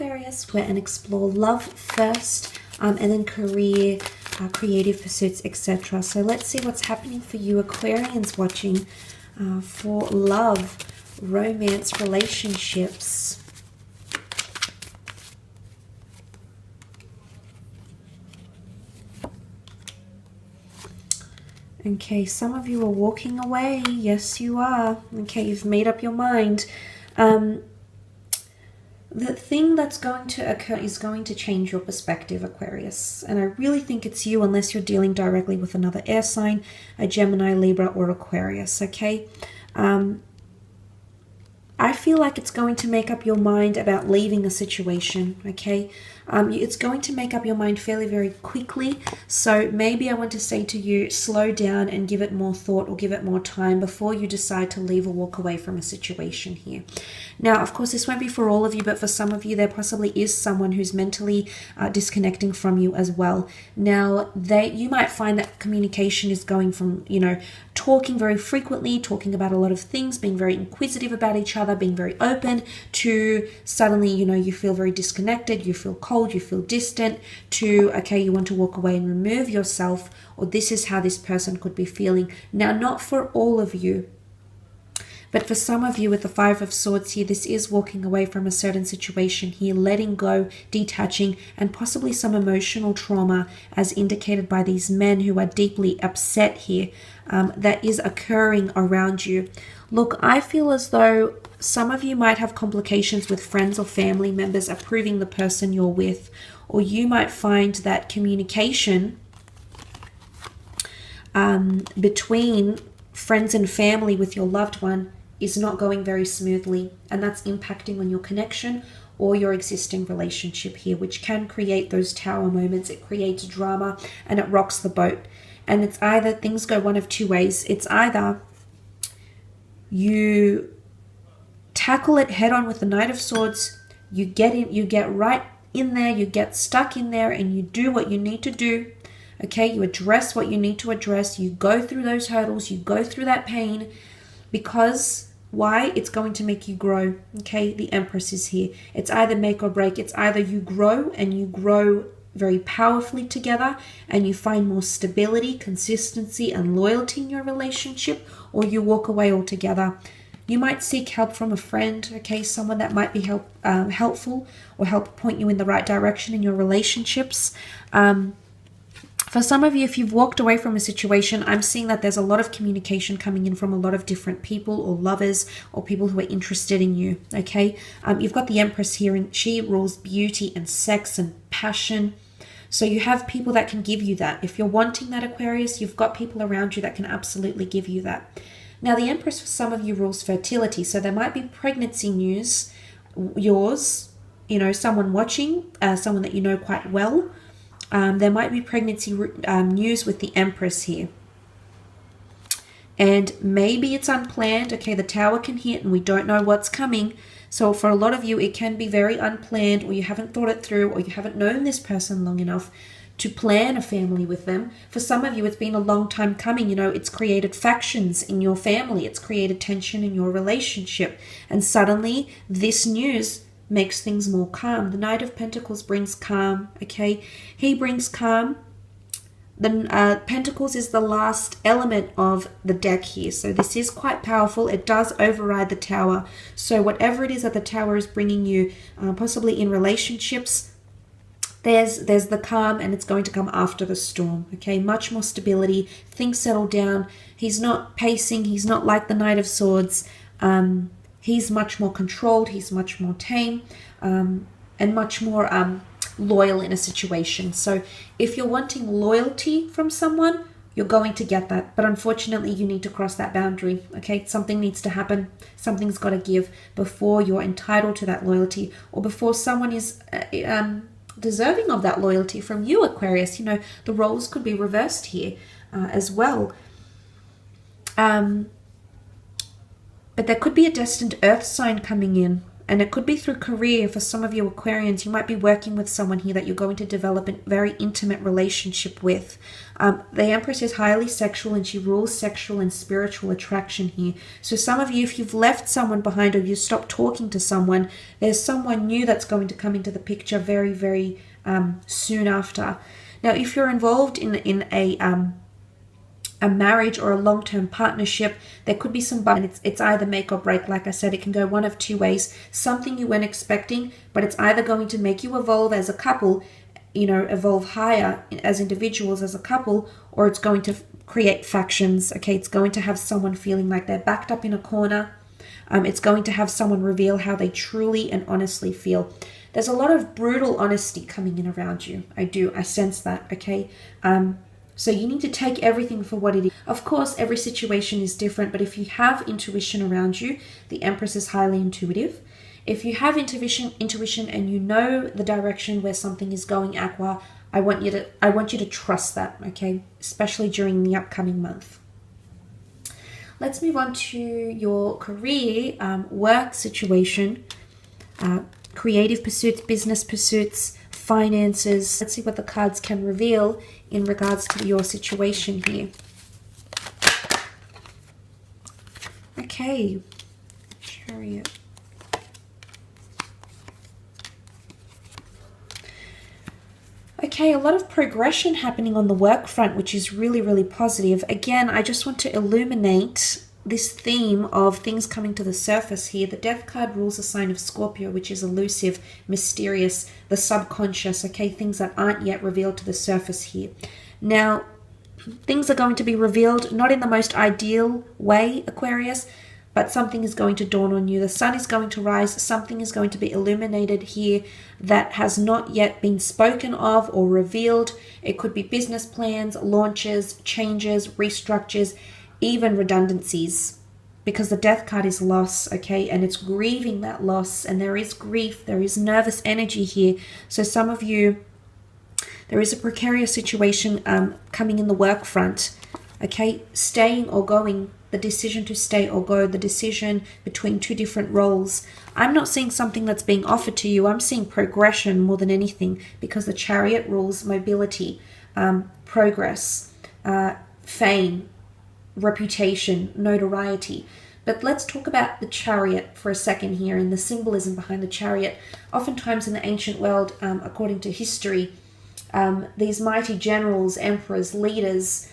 Aquarius, and explore love first, and then career, creative pursuits, etc. So let's see what's happening for you Aquarians watching for love, romance, relationships. Okay, some of you are walking away. Yes, you are. Okay, you've made up your mind. The thing that's going to occur is going to change your perspective, Aquarius. And I really think it's you, unless you're dealing directly with another air sign, a Gemini, Libra, or Aquarius, okay? I feel like it's going to make up your mind about leaving a situation, okay? It's going to make up your mind fairly very quickly. So maybe I want to say to you, slow down and give it more thought or give it more time before you decide to leave or walk away from a situation here. Now, of course, this won't be for all of you, but for some of you, there possibly is someone who's mentally disconnecting from you as well. Now, you might find that communication is going from, you know, talking very frequently, talking about a lot of things, being very inquisitive about each other, being very open, to suddenly, you know, you feel very disconnected, you feel cold, you feel distant, to, okay, you want to walk away and remove yourself, or this is how this person could be feeling. Now, not for all of you, but for some of you with the Five of Swords here, this is walking away from a certain situation here, letting go, detaching, and possibly some emotional trauma as indicated by these men who are deeply upset here, that is occurring around you. Look, I feel as though some of you might have complications with friends or family members approving the person you're with, or you might find that communication between friends and family with your loved one is not going very smoothly, and that's impacting on your connection or your existing relationship here, which can create those tower moments. It creates drama and it rocks the boat. And it's either, things go one of two ways. It's either you tackle it head on with the Knight of Swords, you get right in there, you get stuck in there, and you do what you need to do. Okay, you address what you need to address, you go through those hurdles, you go through that pain, because why? It's going to make you grow. Okay, the Empress is here. It's either make or break. It's either you grow, and you grow very powerfully together, and you find more stability, consistency, and loyalty in your relationship, or you walk away altogether. You might seek help from a friend, okay, someone that might be helpful or help point you in the right direction in your relationships. For some of you, if you've walked away from a situation, I'm seeing that there's a lot of communication coming in from a lot of different people or lovers or people who are interested in you, okay? You've got the Empress here, and she rules beauty and sex and passion. So you have people that can give you that. If you're wanting that, Aquarius, you've got people around you that can absolutely give you that. Now, the Empress for some of you rules fertility. So there might be pregnancy news, yours, you know, someone watching, someone that you know quite well. There might be pregnancy news with the Empress here. And maybe it's unplanned. Okay, the Tower can hit and we don't know what's coming. So for a lot of you, it can be very unplanned, or you haven't thought it through, or you haven't known this person long enough to plan a family with them. For some of you, it's been a long time coming. You know, it's created factions in your family. It's created tension in your relationship. And suddenly this news makes things more calm. The Knight of Pentacles brings calm, okay? He brings calm. The Pentacles is the last element of the deck here. So this is quite powerful. It does override the Tower. So whatever it is that the Tower is bringing you, possibly in relationships, there's the calm, and it's going to come after the storm, okay? Much more stability. Things settle down. He's not pacing. He's not like the Knight of Swords. He's much more controlled. He's much more tame, and much more loyal in a situation. So if you're wanting loyalty from someone, you're going to get that. But unfortunately, you need to cross that boundary, okay? Something needs to happen. Something's got to give before you're entitled to that loyalty, or before someone is deserving of that loyalty from you, Aquarius. You know, the roles could be reversed here as well. But there could be a destined earth sign coming in, and it could be through career. For some of you Aquarians, you might be working with someone here that you're going to develop a very intimate relationship with. The Empress is highly sexual, and she rules sexual and spiritual attraction here. So some of you, if you've left someone behind or you stopped talking to someone, there's someone new that's going to come into the picture very, very soon after. Now, if you're involved in a marriage or a long-term partnership, there could be some it's either make or break. Like I said, it can go one of two ways. Something you weren't expecting, but it's either going to make you evolve as a couple, evolve higher as individuals, as a couple, or it's going to create factions. Okay, it's going to have someone feeling like they're backed up in a corner. It's going to have someone reveal how they truly and honestly feel. There's a lot of brutal honesty coming in around you. I sense that, okay? So you need to take everything for what it is. Of course, every situation is different, but if you have intuition around you, the Empress is highly intuitive. If you have intuition and you know the direction where something is going, Aqua, I want you to trust that, okay? Especially during the upcoming month. Let's move on to your career, work situation, creative pursuits, business pursuits, finances. Let's see what the cards can reveal in regards to your situation here. Okay, Chariot. Okay, a lot of progression happening on the work front, which is really, really positive. Again, I just want to illuminate this theme of things coming to the surface here. The Death card rules the sign of Scorpio, which is elusive, mysterious, the subconscious, okay, things that aren't yet revealed to the surface here. Now, things are going to be revealed not in the most ideal way, Aquarius, but something is going to dawn on you. The sun is going to rise. Something is going to be illuminated here that has not yet been spoken of or revealed. It could be business plans, launches, changes, restructures, even redundancies, because the Death card is loss, okay, and it's grieving that loss, and there is grief, there is nervous energy here. So some of you, there is a precarious situation coming in the work front, okay, staying or going, the decision to stay or go, the decision between two different roles. I'm not seeing something that's being offered to you. I'm seeing progression more than anything, because the Chariot rules mobility, progress, fame, reputation, notoriety. But let's talk about the Chariot for a second here and the symbolism behind the Chariot. Oftentimes in the ancient world, according to history, these mighty generals, emperors, leaders,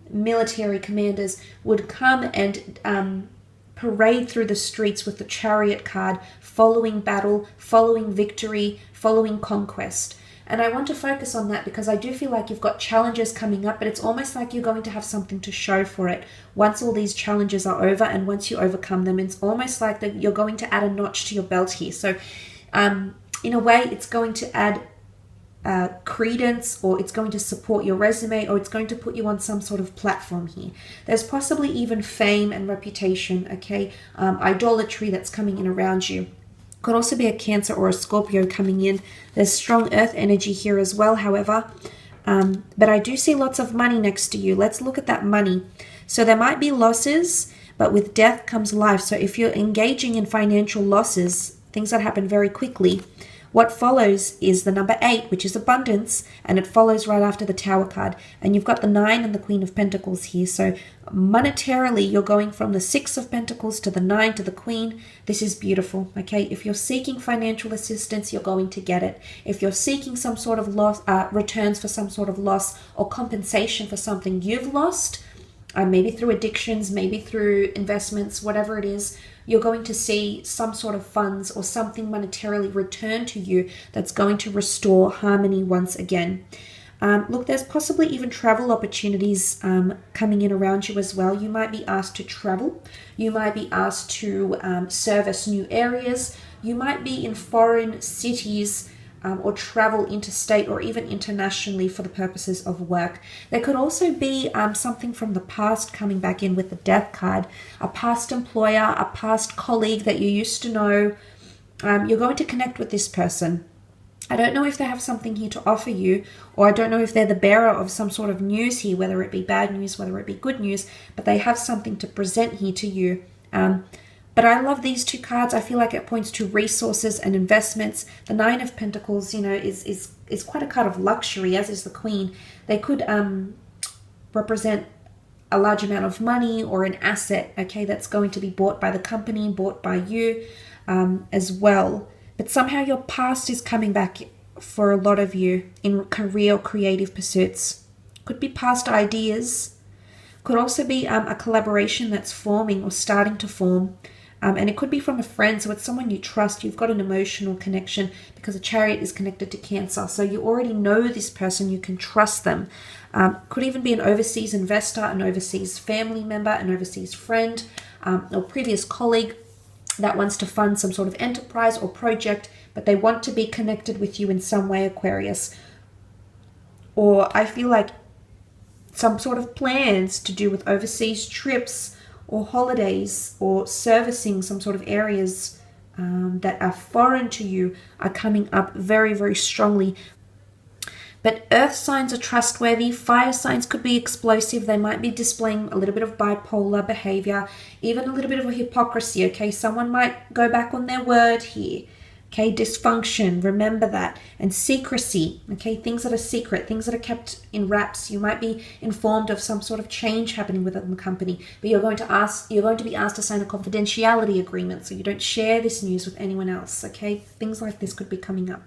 military commanders would come and parade through the streets with the Chariot card, following battle, following victory, following conquest. And I want to focus on that because I do feel like you've got challenges coming up, but it's almost like you're going to have something to show for it. Once all these challenges are over and once you overcome them, it's almost like that you're going to add a notch to your belt here. So in a way, it's going to add credence, or it's going to support your resume, or it's going to put you on some sort of platform here. There's possibly even fame and reputation, okay? Idolatry that's coming in around you. Could also be a Cancer or a Scorpio coming in. There's strong earth energy here as well, however. But I do see lots of money next to you. Let's look at that money. So there might be losses, but with death comes life. So if you're engaging in financial losses, things that happen very quickly, what follows is the number 8, which is abundance, and it follows right after the Tower card. And you've got the 9 and the Queen of Pentacles here. So monetarily, you're going from the 6 of Pentacles to the 9 to the Queen. This is beautiful, okay? If you're seeking financial assistance, you're going to get it. If you're seeking some sort of loss, returns for some sort of loss or compensation for something you've lost, maybe through addictions, maybe through investments, whatever it is, you're going to see some sort of funds or something monetarily return to you that's going to restore harmony once again. Look, there's possibly even travel opportunities coming in around you as well. You might be asked to travel. You might be asked to service new areas. You might be in foreign cities or travel interstate or even internationally for the purposes of work. There could also be something from the past coming back in with the Death card, a past employer, a past colleague that you used to know. You're going to connect with this person. I don't know if they have something here to offer you, or I don't know if they're the bearer of some sort of news here, whether it be bad news, whether it be good news, but they have something to present here to you. But I love these two cards. I feel like it points to resources and investments. The Nine of Pentacles, you know, is quite a card of luxury, as is the Queen. They could represent a large amount of money or an asset, okay, that's going to be bought by the company, bought by you as well. But somehow your past is coming back for a lot of you in career or creative pursuits. Could be past ideas. Could also be a collaboration that's forming or starting to form. And it could be from a friend, so it's someone you trust. You've got an emotional connection because a Chariot is connected to Cancer. So you already know this person, you can trust them. Could even be an overseas investor, an overseas family member, an overseas friend, or previous colleague that wants to fund some sort of enterprise or project, but they want to be connected with you in some way, Aquarius. Or I feel like some sort of plans to do with overseas trips or holidays or servicing some sort of areas that are foreign to you are coming up very, very strongly. But earth signs are trustworthy. Fire signs could be explosive. They might be displaying a little bit of bipolar behavior, even a little bit of a hypocrisy, okay? Someone might go back on their word here, okay? Dysfunction, remember that. And secrecy, okay? Things that are secret, things that are kept in wraps. You might be informed of some sort of change happening within the company, but you're going to be asked to sign a confidentiality agreement, so you don't share this news with anyone else, okay? Things like this could be coming up.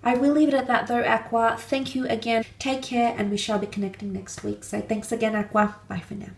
I will leave it at that though, Aqua. Thank you again. Take care, and we shall be connecting next week. So thanks again, Aqua. Bye for now.